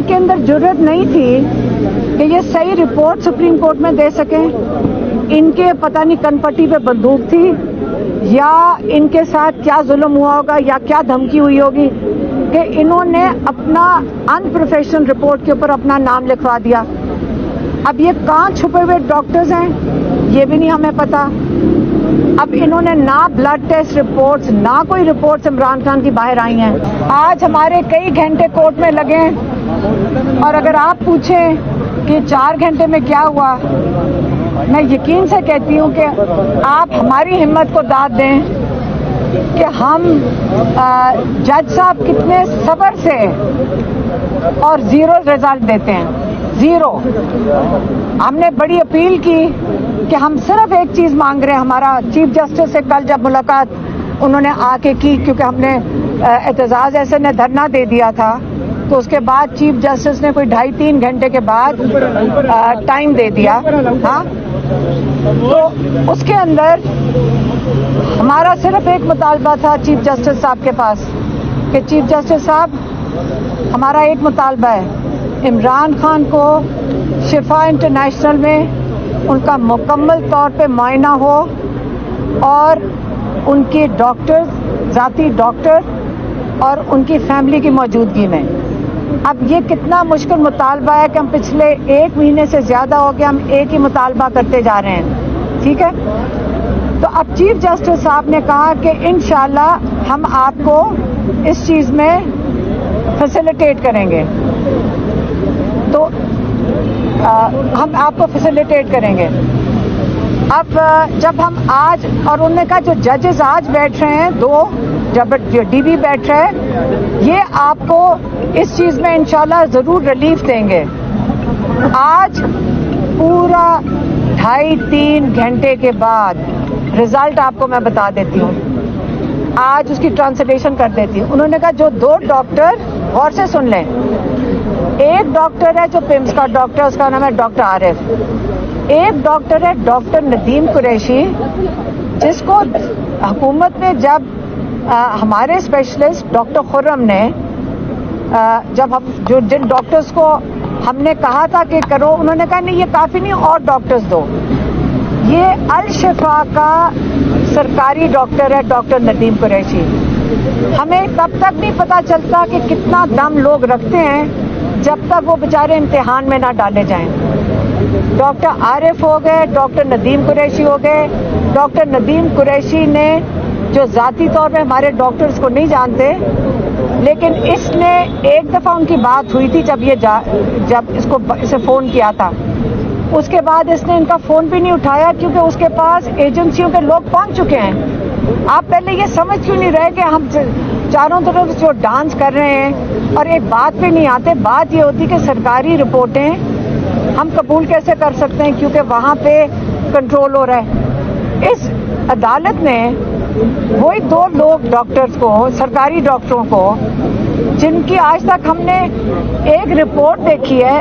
इनके अंदर जुर्रत नहीं थी कि ये सही रिपोर्ट सुप्रीम कोर्ट में दे सकें। इनके पता नहीं कनपट्टी पे बंदूक थी या इनके साथ क्या जुल्म हुआ होगा या क्या धमकी हुई होगी कि इन्होंने अपना अनप्रोफेशनल रिपोर्ट के ऊपर अपना नाम लिखवा दिया। अब ये कहाँ छुपे हुए डॉक्टर्स हैं ये भी नहीं हमें पता। अब इन्होंने ना ब्लड टेस्ट रिपोर्ट्स ना कोई रिपोर्ट्स इमरान खान की बाहर आई हैं। आज हमारे कई घंटे कोर्ट में लगे और अगर आप पूछें कि 4 घंटे में क्या हुआ, मैं यकीन से कहती हूँ कि आप हमारी हिम्मत को दाद दें कि हम जज साहब कितने सब्र से और जीरो रिजल्ट देते हैं, जीरो। हमने बड़ी अपील की कि हम सिर्फ एक चीज मांग रहे हैं। हमारा चीफ जस्टिस से कल जब मुलाकात उन्होंने आके की, क्योंकि हमने एतजाज ऐसे ने धरना दे दिया था, तो उसके बाद चीफ जस्टिस ने कोई 2.5-3 घंटे के बाद टाइम दे दिया। हाँ, तो उसके अंदर हमारा सिर्फ एक मुतालबा था चीफ जस्टिस साहब के पास कि चीफ जस्टिस साहब, हमारा एक मुतालबा है, इमरान खान को शिफा इंटरनेशनल में उनका मुकम्मल तौर पे मुआयना हो और उनके डॉक्टर, ज़ाती डॉक्टर और उनकी फैमिली की मौजूदगी में। अब ये कितना मुश्किल मुतालबा है कि हम पिछले 1 महीने से ज़्यादा हो गया हम एक ही मुतालबा करते जा रहे हैं, ठीक है। तो अब चीफ जस्टिस साहब ने कहा कि इंशाल्लाह हम आपको इस चीज़ में फैसिलिटेट करेंगे, तो हम आपको फैसिलिटेट करेंगे। अब जब हम आज, और उन्होंने कहा जो जजेस आज बैठ रहे हैं, 2 जो डीबी बैठ रहे हैं, ये आपको इस चीज़ में इंशाल्लाह ज़रूर रिलीफ देंगे। आज पूरा 2.5-3 घंटे के बाद रिजल्ट आपको मैं बता देती हूँ, आज उसकी ट्रांसलेशन कर देती हूँ। उन्होंने कहा जो 2 डॉक्टर, गौर से सुन लें, एक डॉक्टर है जो पिम्स का डॉक्टर, उसका नाम है डॉक्टर आरिफ। एक डॉक्टर है डॉक्टर नदीम कुरैशी, जिसको हुकूमत ने जब हमारे स्पेशलिस्ट डॉक्टर खुर्रम ने जब हम जिन डॉक्टर्स को हमने कहा था कि करो, उन्होंने कहा नहीं ये काफ़ी नहीं, और डॉक्टर्स दो। ये अल शिफा का सरकारी डॉक्टर है डॉक्टर नदीम कुरैशी। हमें तब तक नहीं पता चलता कि कितना दम लोग रखते हैं जब तक वो बेचारे इम्तिहान में ना डाले जाएं। डॉक्टर आरिफ हो गए, डॉक्टर नदीम कुरैशी हो गए। डॉक्टर नदीम कुरैशी ने, जो ज़ाती तौर पे हमारे डॉक्टर्स को नहीं जानते, लेकिन इसने एक दफ़ा उनकी बात हुई थी जब इसे फ़ोन किया था, उसके बाद इसने इनका फ़ोन भी नहीं उठाया क्योंकि उसके पास एजेंसियों के लोग पहुंच चुके हैं। आप पहले ये समझ क्यों नहीं रहे कि हम चारों तरफ जो डांस कर रहे हैं और एक बात पे नहीं आते। बात ये होती कि सरकारी रिपोर्टें हम कबूल कैसे कर सकते हैं क्योंकि वहाँ पे कंट्रोल हो रहा है। इस अदालत ने वही 2 लोग डॉक्टर्स को, सरकारी डॉक्टरों को, जिनकी आज तक हमने एक रिपोर्ट देखी है,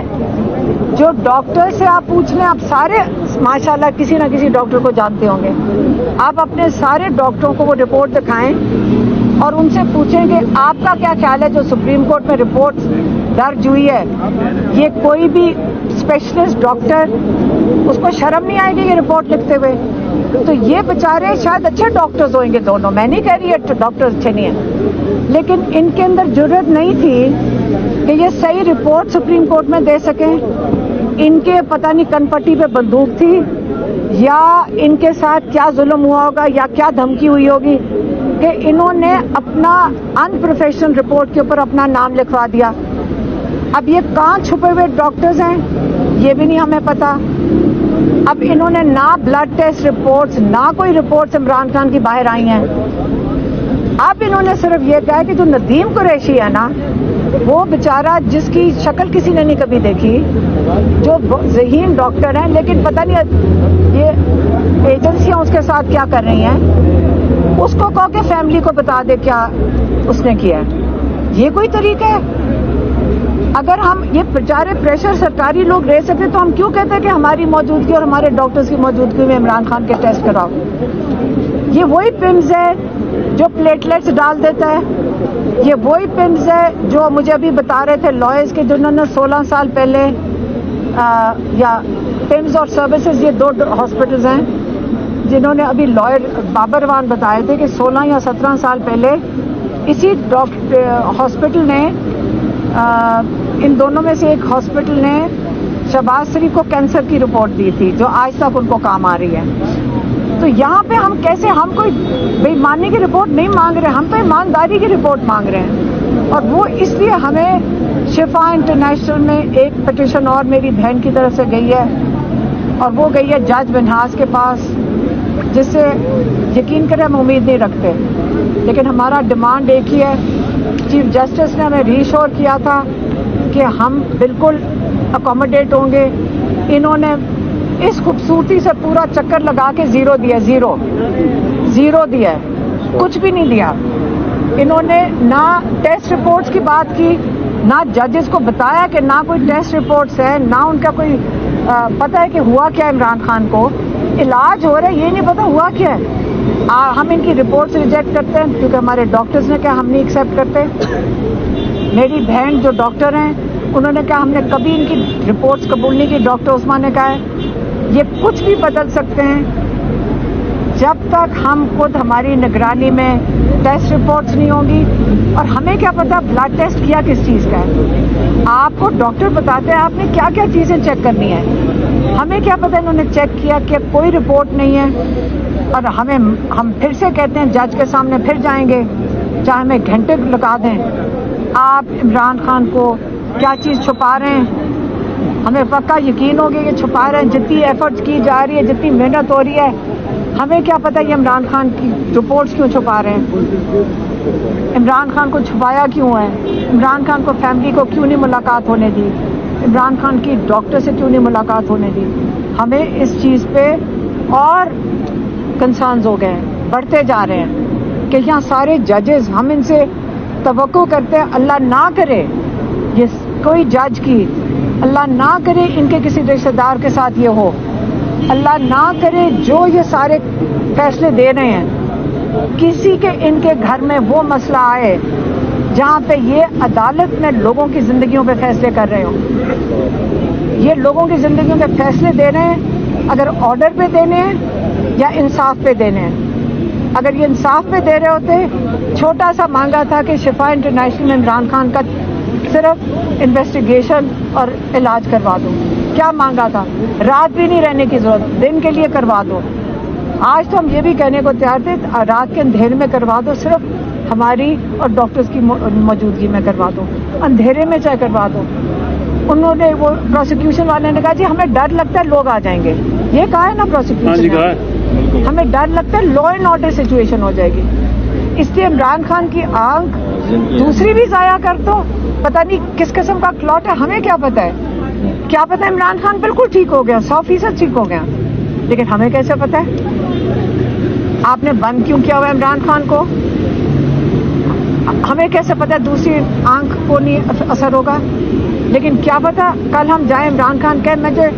जो डॉक्टर से आप पूछ लें, आप सारे माशाल्लाह किसी ना किसी डॉक्टर को जानते होंगे, आप अपने सारे डॉक्टरों को वो रिपोर्ट दिखाएं और उनसे पूछें कि आपका क्या ख्याल है जो सुप्रीम कोर्ट में रिपोर्ट दर्ज हुई है, ये कोई भी स्पेशलिस्ट डॉक्टर, उसको शर्म नहीं आएगी ये रिपोर्ट लिखते हुए? तो ये बेचारे शायद अच्छे डॉक्टर्स होंगे दोनों, मैं नहीं कह रही है डॉक्टर्स अच्छे नहीं हैं, लेकिन इनके अंदर जुर्रत नहीं थी कि ये सही रिपोर्ट सुप्रीम कोर्ट में दे सकें। इनके पता नहीं कनपट्टी पे बंदूक थी या इनके साथ क्या जुल्म हुआ होगा या क्या धमकी हुई होगी कि इन्होंने अपना अनप्रोफेशनल रिपोर्ट के ऊपर अपना नाम लिखवा दिया। अब ये कहाँ छुपे हुए डॉक्टर्स हैं ये भी नहीं हमें पता। अब इन्होंने ना ब्लड टेस्ट रिपोर्ट्स ना कोई रिपोर्ट्स इमरान खान की बाहर आई हैं। अब इन्होंने सिर्फ ये कहा कि जो नदीम कुरैशी है ना, वो बेचारा जिसकी शक्ल किसी ने नहीं कभी देखी, जो ज़हीन डॉक्टर है, लेकिन पता नहीं ये एजेंसियां उसके साथ क्या कर रही हैं, उसको कहो कि फैमिली को बता दे क्या उसने किया है। ये कोई तरीका है? अगर हम ये बेचारे प्रेशर सरकारी लोग रह सकते तो हम क्यों कहते हैं कि हमारी मौजूदगी और हमारे डॉक्टर्स की मौजूदगी में इमरान खान के टेस्ट कराओ? ये वही पिम्स है جو پلیٹلیٹس ڈال دیتا ہے. یہ وہی پمز ہے جو مجھے ابھی بتا رہے تھے لائرز کے جنہوں نے 16 سال پہلے یا پمز اور سروسز یہ 2 ہاسپٹلز ہیں جنہوں نے ابھی لائر بابروان بتائے تھے کہ 16 یا 17 سال پہلے اسی ہاسپٹل نے ان دونوں میں سے ایک ہاسپٹل نے شہباز شریف کو کینسر کی رپورٹ دی تھی جو آج تک ان کو کام آ رہی ہے. تو یہاں پہ ہم کیسے، ہم کوئی بے ایمانی کی رپورٹ نہیں مانگ رہے، ہم تو ایمانداری کی رپورٹ مانگ رہے ہیں. اور وہ اس لیے ہمیں شفا انٹرنیشنل میں ایک پٹیشن اور میری بہن کی طرف سے گئی ہے اور وہ گئی ہے جج منہاس کے پاس، جس سے یقین کریں ہم امید نہیں رکھتے، لیکن ہمارا ڈیمانڈ ایک ہی ہے. چیف جسٹس نے ہمیں ری ایشور کیا تھا کہ ہم بالکل اکوموڈیٹ ہوں گے. انہوں نے اس خوبصورتی سے پورا چکر لگا کے زیرو دیا ہے، کچھ بھی نہیں دیا. انہوں نے نہ ٹیسٹ رپورٹس کی بات کی، نہ ججز کو بتایا کہ نہ کوئی ٹیسٹ رپورٹس ہیں، نہ ان کا کوئی پتہ ہے کہ ہوا کیا. عمران خان کو علاج ہو رہا ہے، یہ نہیں پتا ہوا کیا ہے. ہم ان کی رپورٹس ریجیکٹ کرتے ہیں کیونکہ ہمارے ڈاکٹرز نے کہا ہم نہیں ایکسیپٹ کرتے. میری بہن جو ڈاکٹر ہیں انہوں نے کہا ہم نے کبھی ان کی رپورٹس قبول نہیں کی. ڈاکٹر عثمان نے کہا ہے یہ کچھ بھی بدل سکتے ہیں جب تک ہم خود ہماری نگرانی میں ٹیسٹ رپورٹس نہیں ہوں گی. اور ہمیں کیا پتا بلڈ ٹیسٹ کیا کس چیز کا ہے، آپ کو ڈاکٹر بتاتے ہیں آپ نے کیا کیا چیزیں چیک کرنی ہے. ہمیں کیا پتا انہوں نے چیک کیا کہ کوئی رپورٹ نہیں ہے. اور ہم پھر سے کہتے ہیں جج کے سامنے پھر جائیں گے چاہے ہمیں گھنٹے لگا دیں. آپ عمران خان کو کیا چیز چھپا رہے ہیں، ہمیں پکا یقین ہو گیا کہ چھپا رہے ہیں. جتنی ایفرٹس کی جا رہی ہے، جتنی محنت ہو رہی ہے، ہمیں کیا پتہ یہ عمران خان کی رپورٹس کیوں چھپا رہے ہیں. عمران خان کو چھپایا کیوں ہے، عمران خان کو فیملی کو کیوں نہیں ملاقات ہونے دی، عمران خان کی ڈاکٹر سے کیوں نہیں ملاقات ہونے دی. ہمیں اس چیز پہ اور کنسرنز ہو گئے ہیں، بڑھتے جا رہے ہیں کہ یہاں سارے ججز ہم ان سے توقع کرتے ہیں اللہ نہ کرے یہ کوئی جج کی، اللہ نہ کرے ان کے کسی رشتہ دار کے ساتھ یہ ہو، اللہ نہ کرے جو یہ سارے فیصلے دے رہے ہیں کسی کے ان کے گھر میں وہ مسئلہ آئے جہاں پہ یہ عدالت میں لوگوں کی زندگیوں پہ فیصلے کر رہے ہوں. یہ لوگوں کی زندگیوں پہ فیصلے دے رہے ہیں، اگر آرڈر پہ دینے ہیں یا انصاف پہ دینے ہیں. اگر یہ انصاف پہ دے رہے ہوتے، چھوٹا سا مانگا تھا کہ شفا انٹرنیشنل میں عمران خان کا صرف انویسٹیگیشن اور علاج کروا دو. کیا مانگا تھا، رات بھی نہیں رہنے کی ضرورت، دن کے لیے کروا دو. آج تو ہم یہ بھی کہنے کو تیار تھے رات کے اندھیرے میں کروا دو، صرف ہماری اور ڈاکٹرز کی موجودگی میں کروا دو، اندھیرے میں چاہے کروا دو. انہوں نے وہ پروسیکیوشن والے نے کہا جی ہمیں ڈر لگتا ہے لوگ آ جائیں گے. یہ کہا ہے نا پروسیکیوشن، ہمیں ڈر لگتا ہے لا اینڈ آرڈر سچویشن ہو جائے گی. اس لیے عمران خان کی آنکھ دوسری بھی ضائع کر دو، پتہ نہیں کس قسم کا کلاٹ ہے، ہمیں کیا پتہ ہے. کیا پتہ عمران خان بالکل ٹھیک ہو گیا، 100% ٹھیک ہو گیا، لیکن ہمیں کیسے پتہ ہے. آپ نے بند کیوں کیا ہوا عمران خان کو، ہمیں کیسے پتہ دوسری آنکھ کو نہیں اثر ہوگا. لیکن کیا پتہ کل ہم جائیں عمران خان کہ مجھے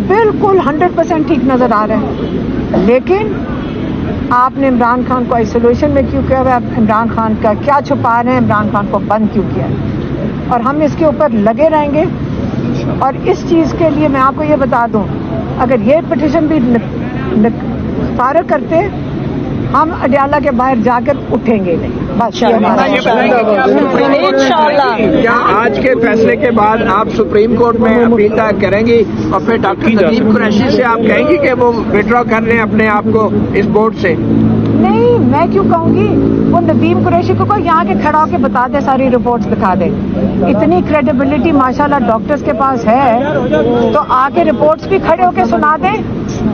بالکل 100% ٹھیک نظر آ رہے ہیں، لیکن آپ نے عمران خان کو آئسولیشن میں کیوں کیا ہوا، عمران خان کا کیا چھپا رہے ہیں، عمران خان کو بند کیوں کیا. اور ہم اس کے اوپر لگے رہیں گے. اور اس چیز کے لیے میں آپ کو یہ بتا دوں اگر یہ پٹیشن بھی فارغ کرتے ہم اڈیالہ کے باہر جا کر اٹھیں گے نہیں. کیا آج کے فیصلے کے بعد آپ سپریم کورٹ میں اپیل دائر کریں گی اور پھر ڈاکٹر ندیم قریشی سے آپ کہیں گی کہ وہ وڈرا کر لیں اپنے آپ کو اس بورڈ سے؟ نہیں، میں کیوں کہوں گی، وہ ندیم قریشی کو یہاں کے کھڑا ہو کے بتا دے، ساری رپورٹس دکھا دے. اتنی کریڈیبلٹی ماشاءاللہ ڈاکٹرز کے پاس ہے تو آ کے رپورٹس بھی کھڑے ہو کے سنا دیں.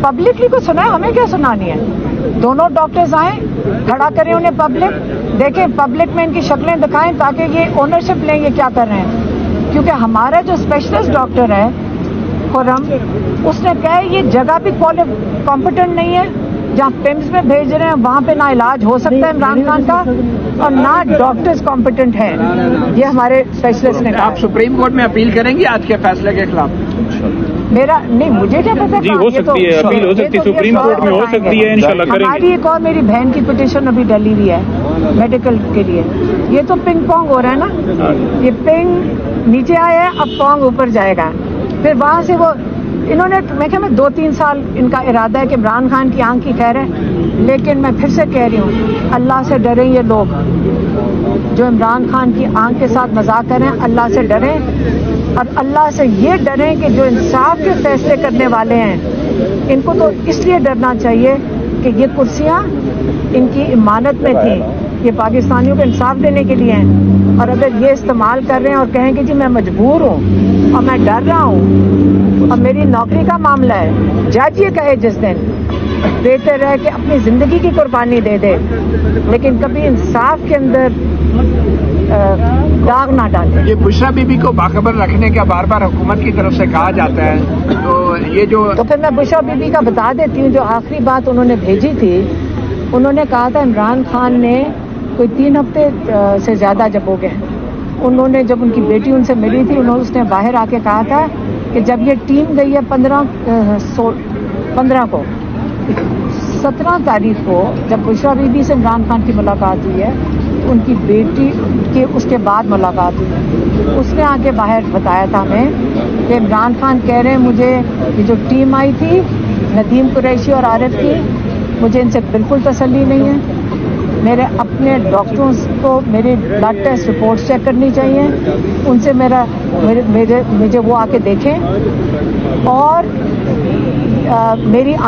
پبلکلی کو سنا ہے، ہمیں کیا سنانی ہے. دونوں ڈاکٹرز آئیں، کھڑا کریں انہیں پبلک، دیکھیں پبلک میں ان کی شکلیں دکھائیں تاکہ یہ اونرشپ لیں یہ کیا کر رہے ہیں. کیونکہ ہمارا جو اسپیشلسٹ ڈاکٹر ہے خرم، اس نے کہا یہ جگہ بھی کمپیٹنٹ نہیں ہے، جہاں پمز میں بھیج رہے ہیں وہاں پہ نہ علاج ہو سکتا ہے عمران خان کا اور نہ ڈاکٹرز کمپیٹنٹ ہیں. یہ ہمارے اسپیشلسٹ نے کہا. آپ سپریم کورٹ میں اپیل کریں گی آج کے فیصلے کے خلاف؟ मेरा नहीं, मुझे क्या पता जी, कहाँ, हो ये तो- सकती है, अपील हो ये सकती है, तो सुप्रीम कोर्ट में हो सकती है, इंशाल्लाह हमारी करेंगे। एक और मेरी बहन की पिटीशन अभी डली हुई है मेडिकल के लिए। ये तो पिंग पोंग हो रहा है ना, ये पिंग नीचे आया है, अब पोंग ऊपर जाएगा, फिर वहां से वो इन्होंने, मैं क्या, मैं 2-3 साल इनका इरादा है कि इमरान खान की आंख की खैर है, लेकिन मैं फिर से कह रही हूँ, अल्लाह से डरें ये लोग जो इमरान खान की आंख के साथ मजाक करें, अल्लाह से डरें और अल्लाह से ये डरें कि जो इंसाफ के फैसले करने वाले हैं, इनको तो इसलिए डरना चाहिए कि ये कुर्सियां इनकी इमानत में थी, ये पाकिस्तानियों को इंसाफ देने के लिए हैं, और अगर ये इस्तेमाल कर रहे हैं और कहें कि जी मैं मजबूर हूँ और मैं डर रहा हूँ और मेरी नौकरी का मामला है, जज ये कहे जिस दिन, बेहतर है कि अपनी जिंदगी की कुर्बानी दे दे, लेकिन कभी इंसाफ के अंदर दाग ना डाले। ये बुशरा बीबी को बाखबर रखने का बार बार हुकूमत की तरफ से कहा जाता है, तो ये जो, तो फिर मैं बुशरा बीबी का बता देती हूँ, जो आखिरी बात उन्होंने भेजी थी, उन्होंने कहा था इमरान खान ने कोई 3 हफ्ते से ज़्यादा जब हो गए, उन्होंने जब उनकी बेटी उनसे मिली थी, उसने बाहर आके कहा था कि जब ये टीम गई है 15 को, 17 तारीख को जब बुशरा बीबी से इमरान खान की मुलाकात हुई है, उनकी बेटी के उसके बाद मुलाकात हुई, उसने आके बाहर बताया था हमें कि इमरान खान कह रहे हैं मुझे ये जो टीम आई थी नदीम कुरैशी और आरिफ की, मुझे इनसे बिल्कुल तसल्ली नहीं है, मेरे अपने डॉक्टरों को मेरी ब्लड टेस्ट रिपोर्ट्स चेक करनी चाहिए, उनसे मुझे वो आके देखें और मेरी